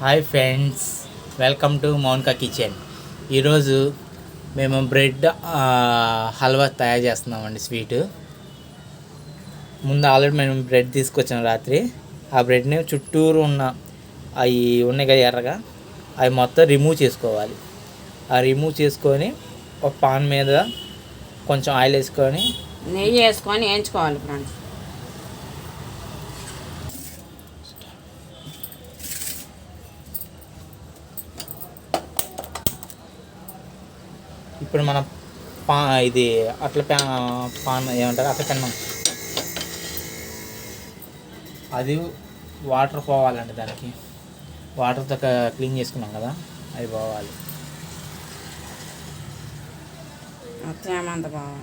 Hi friends, welcome to Mounika kitchen. ఈరోజు మేము bread halwa తయారు చేస్తున్నామండి. స్వీటు ముందు ఆల్రెడీ మేము బ్రెడ్ తీసుకొచ్చాం రాత్రి. ఆ బ్రెడ్ని చుట్టూరు ఉన్న అవి ఉన్నాయి కదా ఎర్రగా, అవి మొత్తం రిమూవ్ చేసుకోవాలి. ఆ రిమూవ్ చేసుకొని ఒక పాన్ మీద కొంచెం ఆయిల్ వేసుకొని నెయ్యి వేసుకొని వేయించుకోవాలి ఫ్రెండ్స్. ఇప్పుడు మనం ఇది అట్ల పాన్ ఏమంటారు, అట్ల పెన్నం, అది వాటర్ పోవాలండి. దానికి వాటర్తో క్లీన్ చేసుకున్నాం కదా, అది పోవాలి. తేమంత బాగా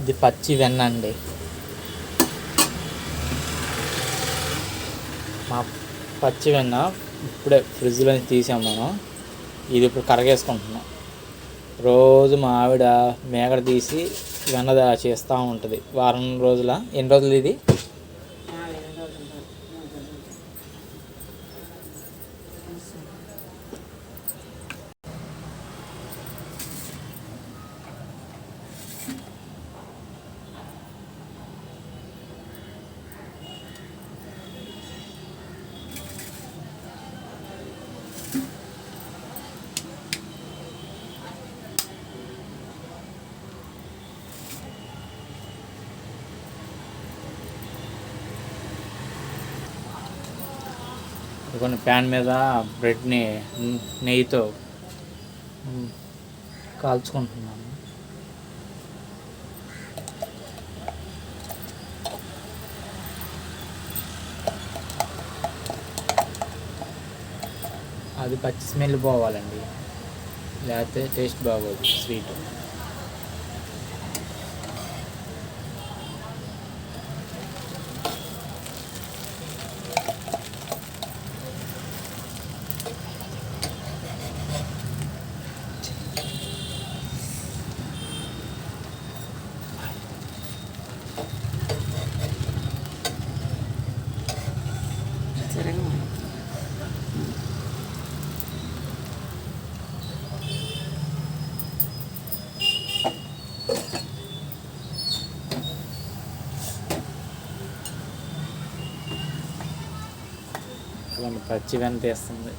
ఇది పచ్చి వెన్న అండి. మా పచ్చి వెన్న ఇప్పుడే ఫ్రిడ్జ్లో తీసాం మనం. ఇది ఇప్పుడు కరగేసుకుంటున్నాం. రోజు మా ఆవిడ మేగడ తీసి వెన్న చేస్తూ ఉంటుంది. వారం రోజుల ఎన్ని రోజులు ఇది కొన్ని ప్యాన్ మీద బ్రెడ్ని నెయ్యితో కాల్చుకుంటున్నాను. అది పచ్చి స్మెల్ పోవాలండి, లేకపోతే టేస్ట్ బాగోదు స్వీట్. పచ్చి వెన్న తీస్తుంది.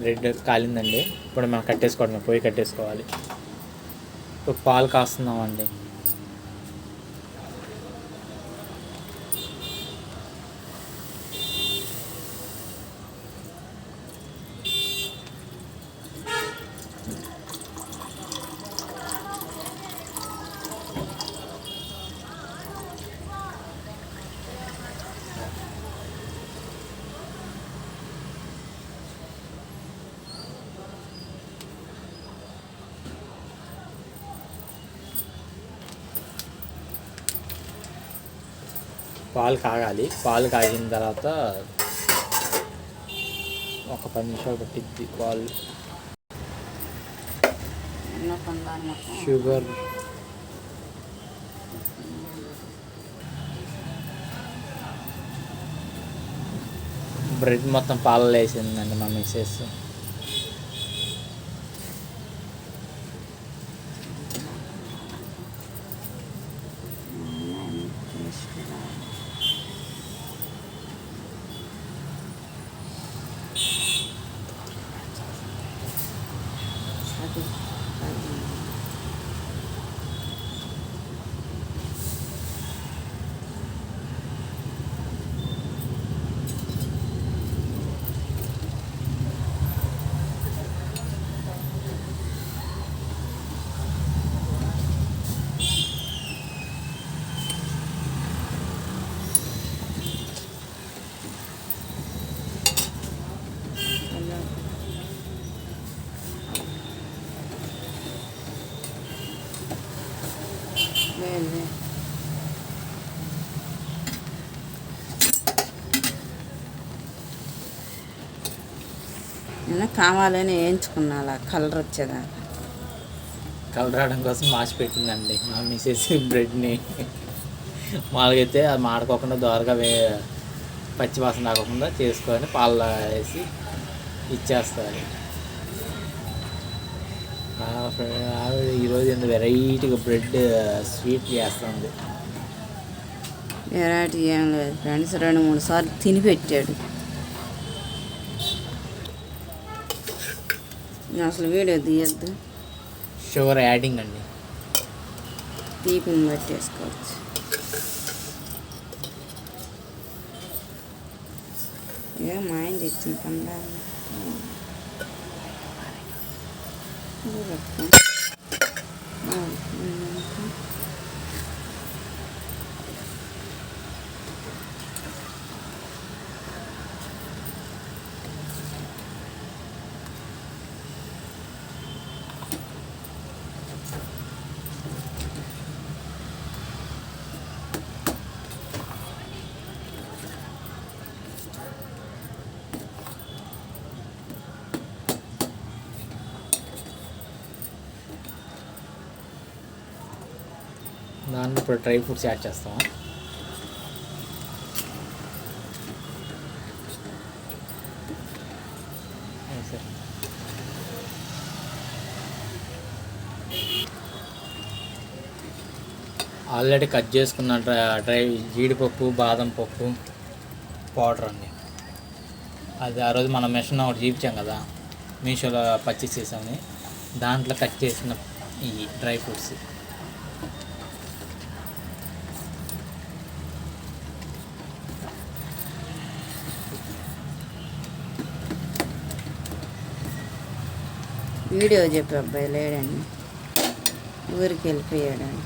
బ్రెడ్ కాలిందండి. ఇప్పుడు మనం కట్టేసుకోవడం, పొయ్యి కట్టేసుకోవాలి. ఇప్పుడు పాలు కాస్తున్నామండి. పాలు కాగాలి. పాలు కాగిన తర్వాత ఒక 10 నిమిషాలు పట్టిద్ది. పాలు, షుగర్, బ్రెడ్ మొత్తం పాలలో వేసిందండి మా మిస్సెస్. ఏంది? నేను కావాలని వేయించుకున్నా అలా కలర్ వచ్చేదాకా. కలర్ రావడం కోసం మాసి పెట్టిందండి మా మిసెస్ బ్రెడ్ని. మామూలుగా అయితే అది మాడుకోకుండా దోరగా పచ్చి వాసన రాకుండా చేసుకొని పాలలో వేసి ఇచ్చేస్తారు. ఆవిడ ఈరోజు ఎంత వెరైటీగా బ్రెడ్ స్వీట్ చేస్తుంది. వెరైటీ ఏం లేదు ఫ్రెండ్స్, 2-3 సార్లు తిని పెట్టాడు. నేను అసలు వీడియో తీయద్దు, షుగర్ యాడింగ్ అండి. తీపిని పట్టేసుకోవచ్చు. ఏం మా ఆయన తెచ్చింది కందా దాంట్లో ఇప్పుడు డ్రై ఫ్రూట్స్ యాడ్ చేస్తాము. ఆల్రెడీ కట్ చేసుకున్న డ్రై జీడిపప్పు బాదం పప్పు పౌడర్ అండి. అది ఆ రోజు మనం మెషిన్ ఒకటి చూపించాం కదా, మీషోలో పర్చేస్ చేసామని, దాంట్లో కట్ చేసిన ఈ డ్రై ఫ్రూట్స్. వీడియో చెప్పి అబ్బాయి లేడండి, ఊరికి వెళ్ళిపోయాడండి.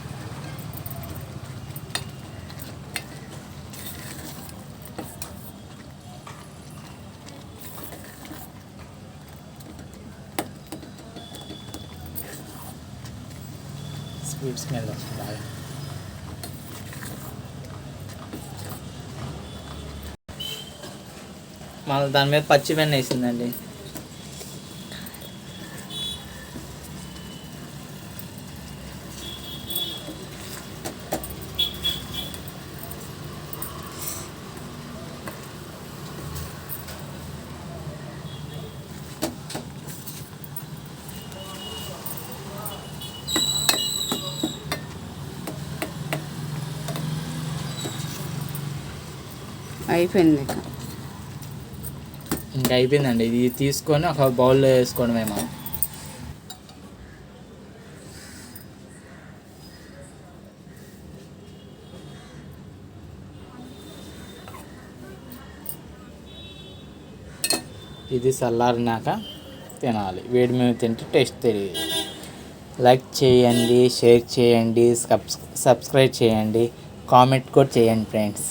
స్వీట్ స్మెల్ వస్తుంది బాగా. మళ్ళీ దాని మీద పచ్చి వెన్న వేసిందండి. అయిపోయింది. ఇంకా అయిపోయిందండి. ఇది తీసుకొని ఒక బౌల్లో వేసుకోవడమే మనం. ఇది చల్లారినాక తినాలి. వేడి మీద తింటే టేస్ట్ తెలియదు. లైక్ చేయండి, షేర్ చేయండి, సబ్స్క్రైబ్ చేయండి, కామెంట్ కూడా చేయండి ఫ్రెండ్స్.